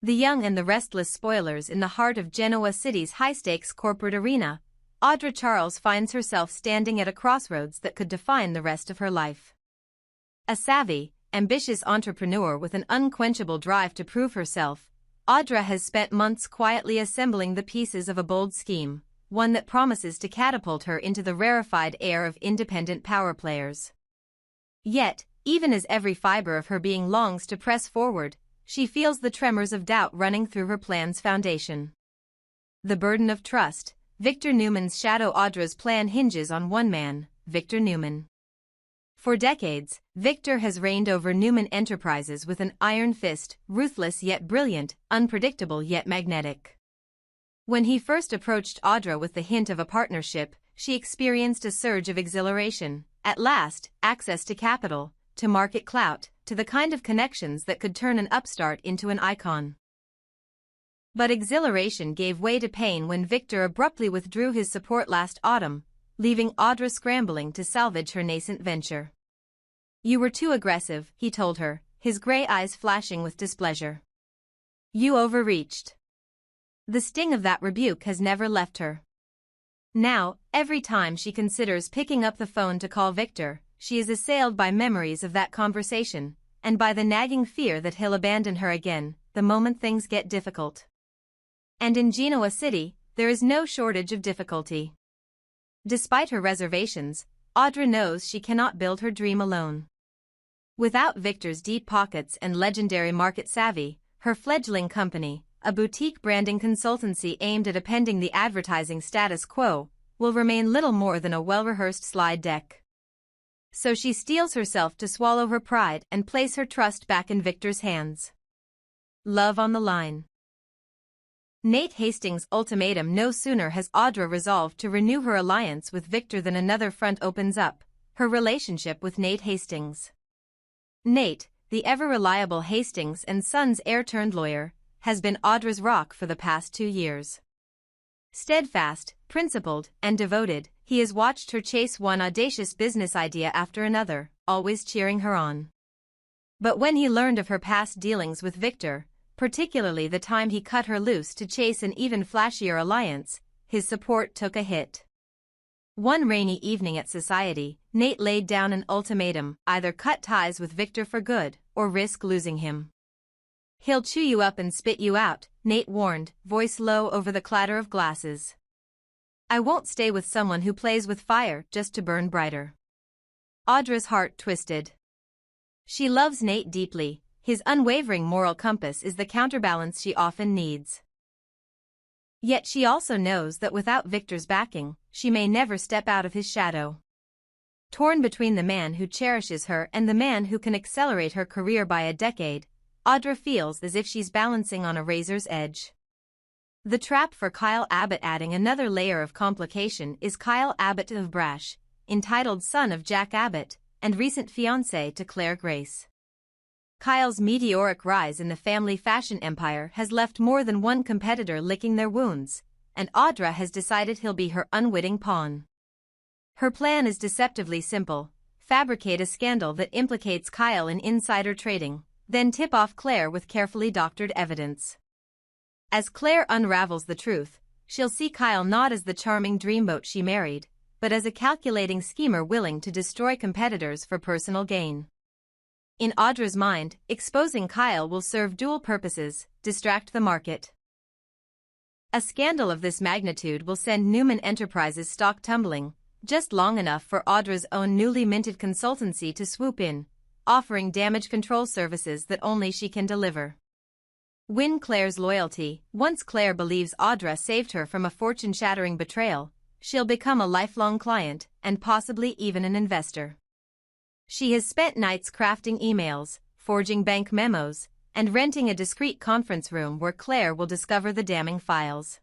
The young and the restless spoilers in the heart of Genoa City's high-stakes corporate arena, Audra Charles finds herself standing at a crossroads that could define the rest of her life. A savvy, ambitious entrepreneur with an unquenchable drive to prove herself, Audra has spent months quietly assembling the pieces of a bold scheme, one that promises to catapult her into the rarefied air of independent power players. Yet, even as every fiber of her being longs to press forward, she feels the tremors of doubt running through her plan's foundation. The burden of trust. Victor Newman's shadow. Audra's plan hinges on one man, Victor Newman. For decades, Victor has reigned over Newman Enterprises with an iron fist, ruthless yet brilliant, unpredictable yet magnetic. When he first approached Audra with the hint of a partnership, she experienced a surge of exhilaration. At last, access to capital, to market clout, to the kind of connections that could turn an upstart into an icon. But exhilaration gave way to pain when Victor abruptly withdrew his support last autumn, leaving Audra scrambling to salvage her nascent venture. "You were too aggressive," he told her, his gray eyes flashing with displeasure. "You overreached." The sting of that rebuke has never left her. Now, every time she considers picking up the phone to call Victor, she is assailed by memories of that conversation, and by the nagging fear that he'll abandon her again, the moment things get difficult. And in Genoa City, there is no shortage of difficulty. Despite her reservations, Audra knows she cannot build her dream alone. Without Victor's deep pockets and legendary market savvy, her fledgling company, a boutique branding consultancy aimed at upending the advertising status quo, will remain little more than a well-rehearsed slide deck. So she steels herself to swallow her pride and place her trust back in Victor's hands. Love on the line. Nate Hastings' ultimatum. No sooner has Audra resolved to renew her alliance with Victor than another front opens up, her relationship with Nate Hastings. Nate, the ever-reliable Hastings and Sons heir-turned-lawyer, has been Audra's rock for the past 2 years. Steadfast, principled, and devoted, he has watched her chase one audacious business idea after another, always cheering her on. But when he learned of her past dealings with Victor, particularly the time he cut her loose to chase an even flashier alliance, his support took a hit. One rainy evening at society, Nate laid down an ultimatum: either cut ties with Victor for good, or risk losing him. "He'll chew you up and spit you out," Nate warned, voice low over the clatter of glasses. "I won't stay with someone who plays with fire just to burn brighter." Audra's heart twisted. She loves Nate deeply. His unwavering moral compass is the counterbalance she often needs. Yet she also knows that without Victor's backing, she may never step out of his shadow. Torn between the man who cherishes her and the man who can accelerate her career by a decade, Audra feels as if she's balancing on a razor's edge. The trap for Kyle Abbott. Adding another layer of complication is Kyle Abbott of Brash, entitled son of Jack Abbott, and recent fiancé to Claire Grace. Kyle's meteoric rise in the family fashion empire has left more than one competitor licking their wounds, and Audra has decided he'll be her unwitting pawn. Her plan is deceptively simple: fabricate a scandal that implicates Kyle in insider trading, then tip off Claire with carefully doctored evidence. As Claire unravels the truth, she'll see Kyle not as the charming dreamboat she married, but as a calculating schemer willing to destroy competitors for personal gain. In Audra's mind, exposing Kyle will serve dual purposes: distract the market. A scandal of this magnitude will send Newman Enterprises stock tumbling, just long enough for Audra's own newly minted consultancy to swoop in, offering damage control services that only she can deliver. Win Claire's loyalty. Once Claire believes Audra saved her from a fortune-shattering betrayal, she'll become a lifelong client, and possibly even an investor. She has spent nights crafting emails, forging bank memos, and renting a discreet conference room where Claire will discover the damning files.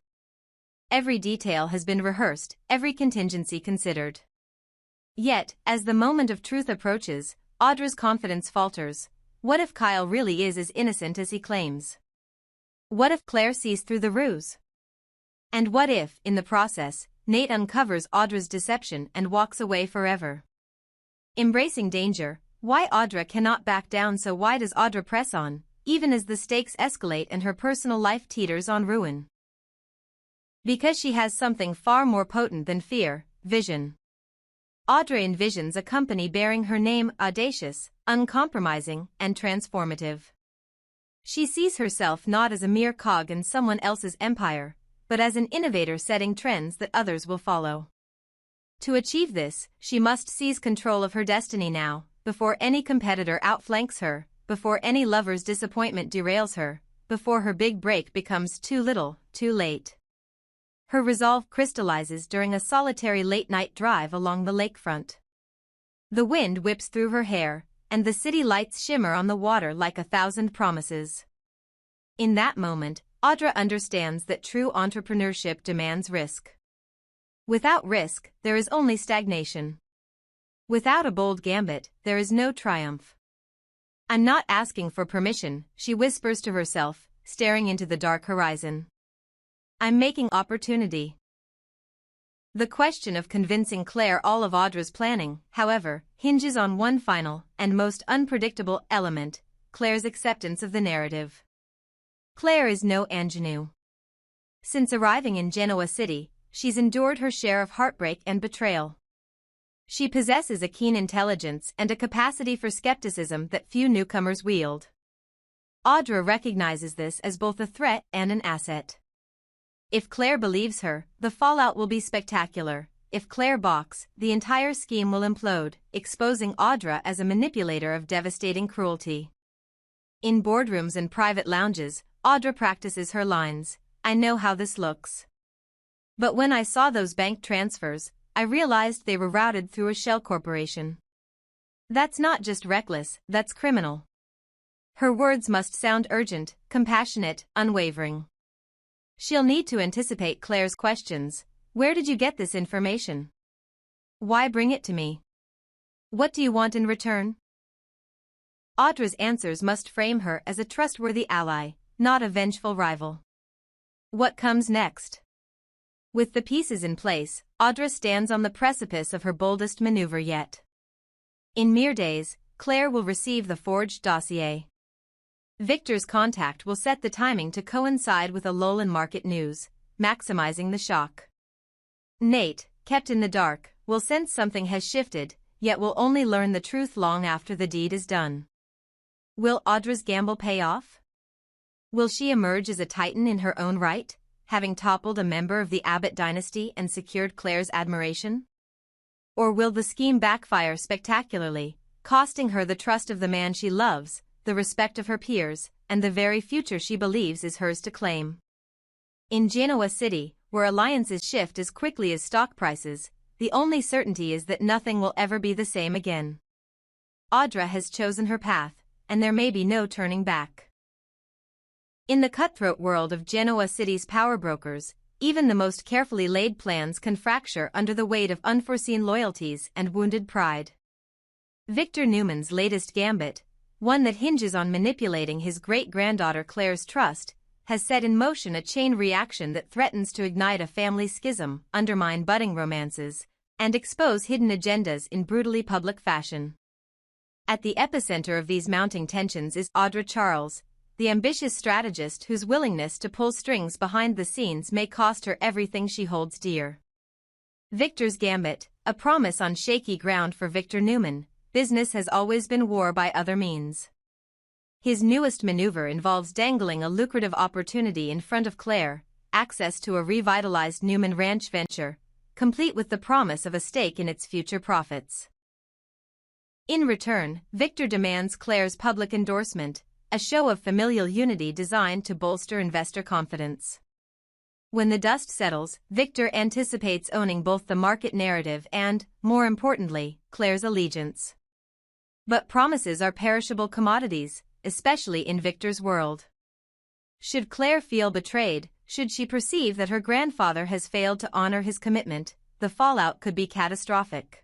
Every detail has been rehearsed, every contingency considered. Yet, as the moment of truth approaches, Audra's confidence falters. What if Kyle really is as innocent as he claims? What if Claire sees through the ruse? And what if, in the process, Nate uncovers Audra's deception and walks away forever? Embracing danger, why Audra cannot back down. So why does Audra press on, even as the stakes escalate and her personal life teeters on ruin. Because she has something far more potent than fear, vision. Audra envisions a company bearing her name, audacious, uncompromising, and transformative. She sees herself not as a mere cog in someone else's empire, but as an innovator setting trends that others will follow. To achieve this, she must seize control of her destiny now, before any competitor outflanks her, before any lover's disappointment derails her, before her big break becomes too little, too late. Her resolve crystallizes during a solitary late-night drive along the lakefront. The wind whips through her hair, and the city lights shimmer on the water like 1,000 promises. In that moment, Audra understands that true entrepreneurship demands risk. Without risk, there is only stagnation. Without a bold gambit, there is no triumph. "I'm not asking for permission," she whispers to herself, staring into the dark horizon. "I'm making opportunity." The question of convincing Claire all of Audra's planning, however, hinges on one final and most unpredictable element: Claire's acceptance of the narrative. Claire is no ingenue. Since arriving in Genoa City, she's endured her share of heartbreak and betrayal. She possesses a keen intelligence and a capacity for skepticism that few newcomers wield. Audra recognizes this as both a threat and an asset. If Claire believes her, the fallout will be spectacular. If Claire balks, the entire scheme will implode, exposing Audra as a manipulator of devastating cruelty. In boardrooms and private lounges, Audra practices her lines. "I know how this looks. But when I saw those bank transfers, I realized they were routed through a shell corporation. That's not just reckless, that's criminal." Her words must sound urgent, compassionate, unwavering. She'll need to anticipate Claire's questions. "Where did you get this information? Why bring it to me? What do you want in return?" Audra's answers must frame her as a trustworthy ally, not a vengeful rival. What comes next? With the pieces in place, Audra stands on the precipice of her boldest maneuver yet. In mere days, Claire will receive the forged dossier. Victor's contact will set the timing to coincide with a lull in market news, maximizing the shock. Nate, kept in the dark, will sense something has shifted, yet will only learn the truth long after the deed is done. Will Audra's gamble pay off? Will she emerge as a titan in her own right, having toppled a member of the Abbott dynasty and secured Claire's admiration? Or will the scheme backfire spectacularly, costing her the trust of the man she loves, the respect of her peers, and the very future she believes is hers to claim? In Genoa City, where alliances shift as quickly as stock prices, the only certainty is that nothing will ever be the same again. Audra has chosen her path, and there may be no turning back. In the cutthroat world of Genoa City's power brokers, even the most carefully laid plans can fracture under the weight of unforeseen loyalties and wounded pride. Victor Newman's latest gambit, one that hinges on manipulating his great-granddaughter Claire's trust, has set in motion a chain reaction that threatens to ignite a family schism, undermine budding romances, and expose hidden agendas in brutally public fashion. At the epicenter of these mounting tensions is Audra Charles, the ambitious strategist whose willingness to pull strings behind the scenes may cost her everything she holds dear. Victor's gambit, a promise on shaky ground for Victor Newman, business has always been war by other means. His newest maneuver involves dangling a lucrative opportunity in front of Claire, access to a revitalized Newman Ranch venture, complete with the promise of a stake in its future profits. In return, Victor demands Claire's public endorsement, a show of familial unity designed to bolster investor confidence. When the dust settles, Victor anticipates owning both the market narrative and, more importantly, Claire's allegiance. But promises are perishable commodities, especially in Victor's world. Should Claire feel betrayed, should she perceive that her grandfather has failed to honor his commitment, the fallout could be catastrophic.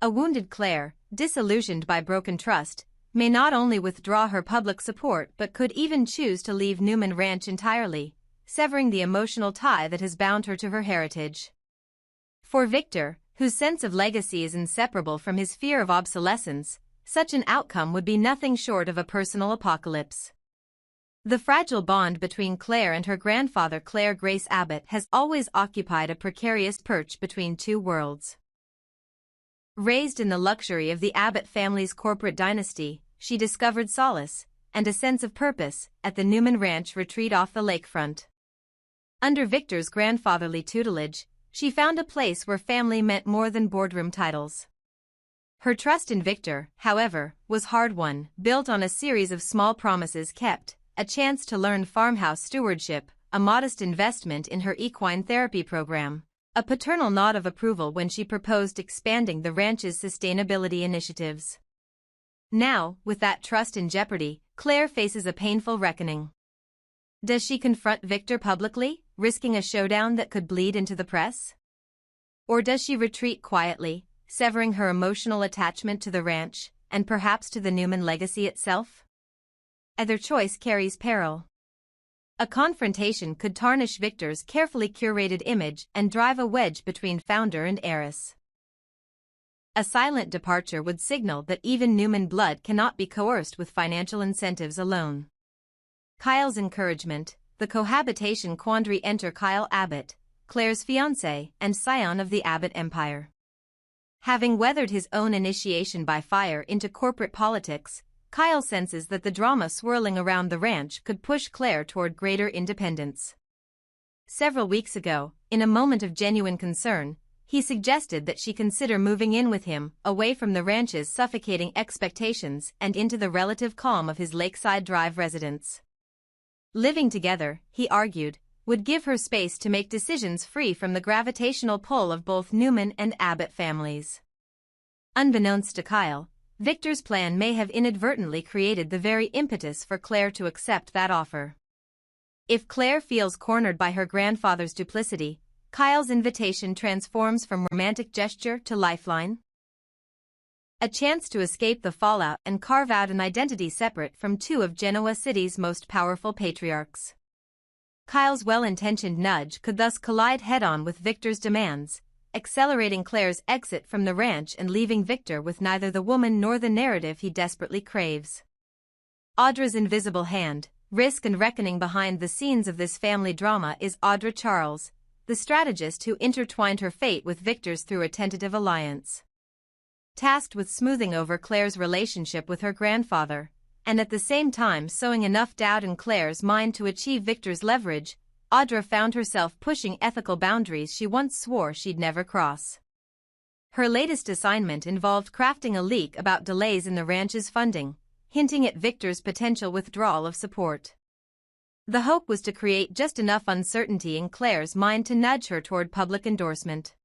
A wounded Claire, disillusioned by broken trust, may not only withdraw her public support but could even choose to leave Newman Ranch entirely, severing the emotional tie that has bound her to her heritage. For Victor, whose sense of legacy is inseparable from his fear of obsolescence, such an outcome would be nothing short of a personal apocalypse. The fragile bond between Claire and her grandfather Claire Grace Abbott has always occupied a precarious perch between two worlds. Raised in the luxury of the Abbott family's corporate dynasty, she discovered solace, and a sense of purpose, at the Newman Ranch retreat off the lakefront. Under Victor's grandfatherly tutelage, she found a place where family meant more than boardroom titles. Her trust in Victor, however, was hard-won, built on a series of small promises kept, a chance to learn farmhouse stewardship, a modest investment in her equine therapy program, a paternal nod of approval when she proposed expanding the ranch's sustainability initiatives. Now, with that trust in jeopardy, Claire faces a painful reckoning. Does she confront Victor publicly, risking a showdown that could bleed into the press? Or does she retreat quietly, severing her emotional attachment to the ranch, and perhaps to the Newman legacy itself? Either choice carries peril. A confrontation could tarnish Victor's carefully curated image and drive a wedge between founder and heiress. A silent departure would signal that even Newman blood cannot be coerced with financial incentives alone. Kyle's encouragement, the cohabitation quandary. Enter Kyle Abbott, Claire's fiancé and scion of the Abbott empire. Having weathered his own initiation by fire into corporate politics, Kyle senses that the drama swirling around the ranch could push Claire toward greater independence. Several weeks ago, in a moment of genuine concern, he suggested that she consider moving in with him, away from the ranch's suffocating expectations and into the relative calm of his Lakeside Drive residence. Living together, he argued, would give her space to make decisions free from the gravitational pull of both Newman and Abbott families. Unbeknownst to Kyle, Victor's plan may have inadvertently created the very impetus for Claire to accept that offer. If Claire feels cornered by her grandfather's duplicity, Kyle's invitation transforms from romantic gesture to lifeline. A chance to escape the fallout and carve out an identity separate from two of Genoa City's most powerful patriarchs. Kyle's well-intentioned nudge could thus collide head-on with Victor's demands, accelerating Claire's exit from the ranch and leaving Victor with neither the woman nor the narrative he desperately craves. Audra's invisible hand, risk and reckoning behind the scenes of this family drama, is Audra Charles, the strategist who intertwined her fate with Victor's through a tentative alliance. Tasked with smoothing over Claire's relationship with her grandfather, and at the same time sowing enough doubt in Claire's mind to achieve Victor's leverage, Audra found herself pushing ethical boundaries she once swore she'd never cross. Her latest assignment involved crafting a leak about delays in the ranch's funding, hinting at Victor's potential withdrawal of support. The hope was to create just enough uncertainty in Claire's mind to nudge her toward public endorsement.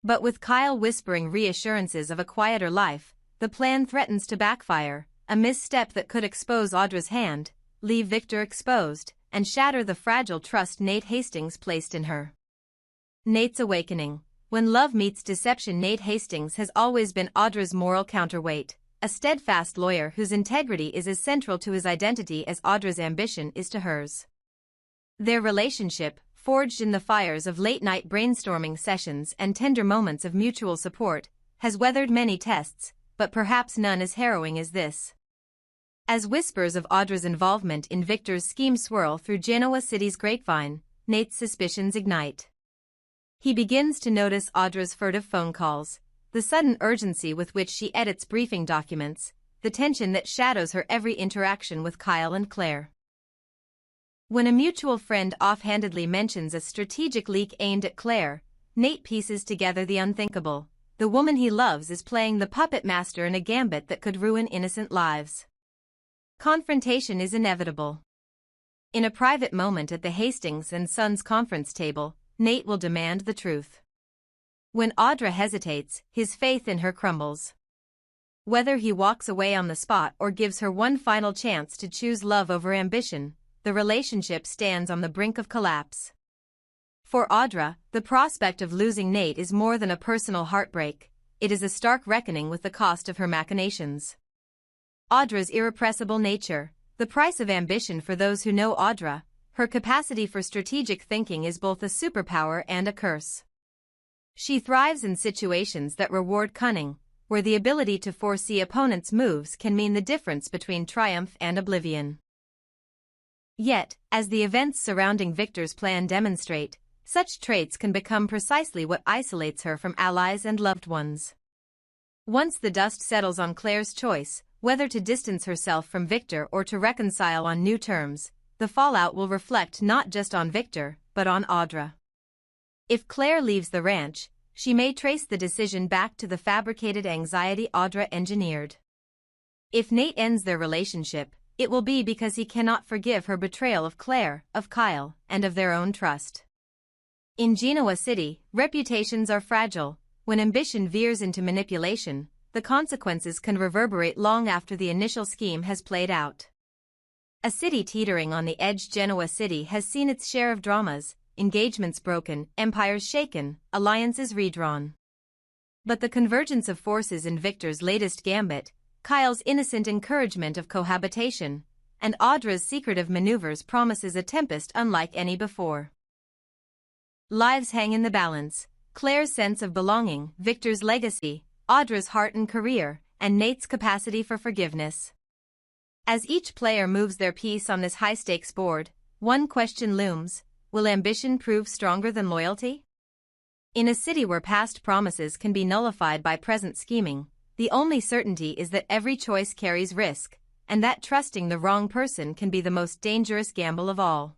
But with Kyle whispering reassurances of a quieter life, the plan threatens to backfire, a misstep that could expose Audra's hand, leave Victor exposed, and shatter the fragile trust Nate Hastings placed in her. Nate's awakening. When love meets deception. Nate Hastings has always been Audra's moral counterweight, a steadfast lawyer whose integrity is as central to his identity as Audra's ambition is to hers. Their relationship, forged in the fires of late-night brainstorming sessions and tender moments of mutual support, has weathered many tests, but perhaps none as harrowing as this. As whispers of Audra's involvement in Victor's scheme swirl through Genoa City's grapevine, Nate's suspicions ignite. He begins to notice Audra's furtive phone calls, the sudden urgency with which she edits briefing documents, the tension that shadows her every interaction with Kyle and Claire. When a mutual friend offhandedly mentions a strategic leak aimed at Claire, Nate pieces together the unthinkable. The woman he loves is playing the puppet master in a gambit that could ruin innocent lives. Confrontation is inevitable. In a private moment at the Hastings and Sons conference table, Nate will demand the truth. When Audra hesitates, his faith in her crumbles. Whether he walks away on the spot or gives her one final chance to choose love over ambition, the relationship stands on the brink of collapse. For Audra, the prospect of losing Nate is more than a personal heartbreak, it is a stark reckoning with the cost of her machinations. Audra's irrepressible nature, the price of ambition. For those who know Audra, her capacity for strategic thinking is both a superpower and a curse. She thrives in situations that reward cunning, where the ability to foresee opponents' moves can mean the difference between triumph and oblivion. Yet, as the events surrounding Victor's plan demonstrate, such traits can become precisely what isolates her from allies and loved ones. Once the dust settles on Claire's choice, whether to distance herself from Victor or to reconcile on new terms, the fallout will reflect not just on Victor, but on Audra. If Claire leaves the ranch, she may trace the decision back to the fabricated anxiety Audra engineered. If Nate ends their relationship, it will be because he cannot forgive her betrayal of Claire, of Kyle, and of their own trust. In Genoa City, reputations are fragile. When ambition veers into manipulation, the consequences can reverberate long after the initial scheme has played out. A city teetering on the edge, Genoa City has seen its share of dramas, engagements broken, empires shaken, alliances redrawn. But the convergence of forces in Victor's latest gambit, Kyle's innocent encouragement of cohabitation, and Audra's secretive maneuvers promises a tempest unlike any before. Lives hang in the balance: Claire's sense of belonging, Victor's legacy, Audra's heart and career, and Nate's capacity for forgiveness. As each player moves their piece on this high-stakes board, one question looms: will ambition prove stronger than loyalty? In a city where past promises can be nullified by present scheming, the only certainty is that every choice carries risk, and that trusting the wrong person can be the most dangerous gamble of all.